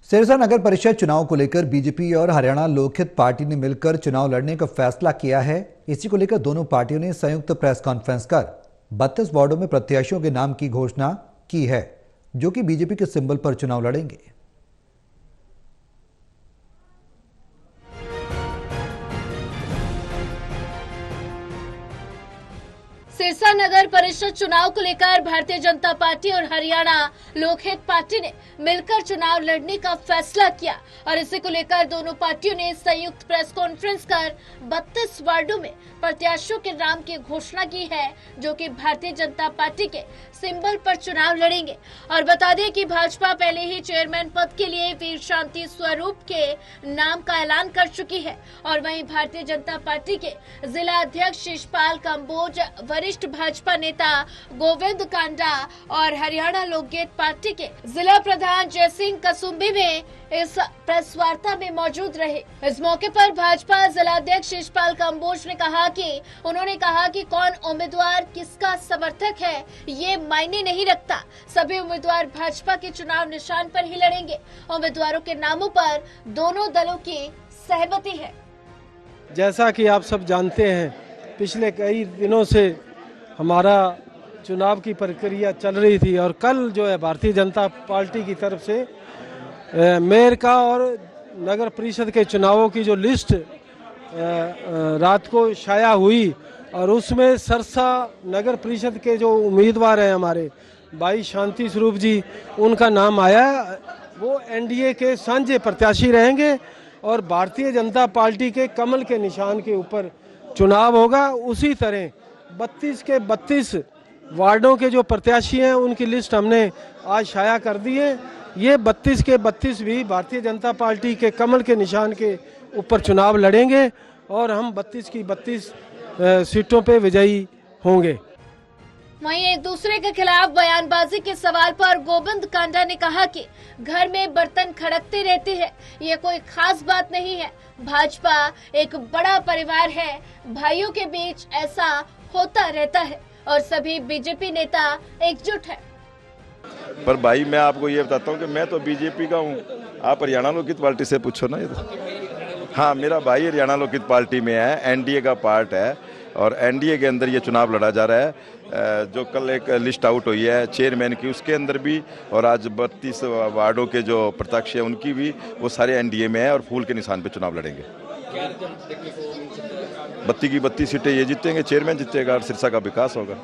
सिरसा नगर परिषद चुनाव को लेकर बीजेपी और हरियाणा लोकहित पार्टी ने मिलकर चुनाव लड़ने का फैसला किया है। इसी को लेकर दोनों पार्टियों ने संयुक्त प्रेस कॉन्फ्रेंस कर 32 वार्डों में प्रत्याशियों के नाम की घोषणा की है, जो कि बीजेपी के सिंबल पर चुनाव लड़ेंगे। सिरसा नगर परिषद चुनाव को लेकर भारतीय जनता पार्टी और हरियाणा लोकहित पार्टी ने मिलकर चुनाव लड़ने का फैसला किया और इसी को लेकर दोनों पार्टियों ने संयुक्त प्रेस कॉन्फ्रेंस कर 32 वार्डों में प्रत्याशियों के नाम की घोषणा की है, जो कि भारतीय जनता पार्टी के सिंबल पर चुनाव लड़ेंगे। और बता दें कि भाजपा पहले ही चेयरमैन पद के लिए वीर शांति स्वरूप के नाम का ऐलान कर चुकी है और वहीं भारतीय जनता पार्टी के जिला अध्यक्ष शिषपाल कंबोज, वरिष्ठ भाजपा नेता गोविंद कांडा और हरियाणा लोकहित पार्टी के जिला प्रधान जयसिंह कसुम्बी में इस प्रेस वार्ता में मौजूद रहे। इस मौके पर भाजपा जिलाध्यक्ष शिषपाल कंबोज ने कहा कि कौन उम्मीदवार किसका समर्थक है ये मायने नहीं रखता, सभी उम्मीदवार भाजपा के चुनाव निशान पर ही लड़ेंगे। उम्मीदवारों के नामों पर दोनों दलों की सहमति है। जैसा कि आप सब जानते हैं, पिछले कई दिनों से हमारा चुनाव की प्रक्रिया चल रही थी और कल जो है भारतीय जनता पार्टी की तरफ से मेयर का और नगर परिषद के चुनावों की जो लिस्ट रात को शाया हुई और उसमें सिरसा नगर परिषद के जो उम्मीदवार हैं हमारे भाई शांति स्वरूप जी, उनका नाम आया। वो एनडीए के साझे प्रत्याशी रहेंगे और भारतीय जनता पार्टी के कमल के निशान के ऊपर चुनाव होगा। उसी तरह 32 के 32 वार्डों के जो प्रत्याशी हैं उनकी लिस्ट हमने आज शाया कर दी है। ये 32 के 32 भी भारतीय जनता पार्टी के कमल के निशान के ऊपर चुनाव लड़ेंगे और हम 32 की 32 सीटों पे विजयी होंगे। वहीं एक दूसरे के खिलाफ बयानबाजी के सवाल पर गोविंद कांडा ने कहा कि घर में बर्तन खड़कते रहते हैं, ये कोई खास बात नहीं है। भाजपा एक बड़ा परिवार है, भाइयों के बीच ऐसा होता रहता है और सभी बीजेपी नेता एकजुट है। पर भाई मैं आपको ये बताता हूँ कि मैं तो बीजेपी का हूँ, आप हरियाणा लोकहित पार्टी से पूछो ना। ये तो हाँ, मेरा भाई हरियाणा लोकहित पार्टी में है, एनडीए का पार्ट है और एनडीए के अंदर ये चुनाव लड़ा जा रहा है। जो कल एक लिस्ट आउट हुई है चेयरमैन की, उसके अंदर भी और आज 32 वार्डों के जो प्रत्याशी हैं उनकी भी, वो सारे एनडीए में है और फूल के निशान पे चुनाव लड़ेंगे। 32 की 32 सीटें ये जीतेंगे, चेयरमैन जीतेगा और सिरसा का विकास होगा।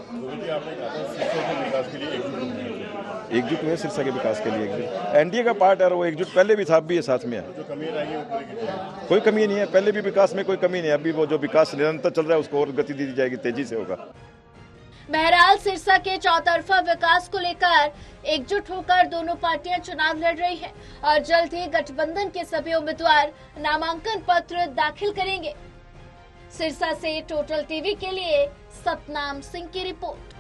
एकजुट हुए सिरसा के विकास के लिए। एनडीए का पार्ट है और वो एकजुट पहले भी था, अब भी है, साथ में है। कोई कमी नहीं है, पहले भी विकास में कोई कमी नहीं है। अभी वो जो विकास निरंतर चल रहा है उसको और गति दी जाएगी, तेजी से होगा। बहरहाल सिरसा के चौतरफा विकास को लेकर एकजुट होकर दोनों पार्टियां चुनाव लड़ रही हैं और जल्द ही गठबंधन के सभी उम्मीदवार नामांकन पत्र दाखिल करेंगे। सिरसा से टोटल टीवी के लिए सतनाम सिंह की रिपोर्ट।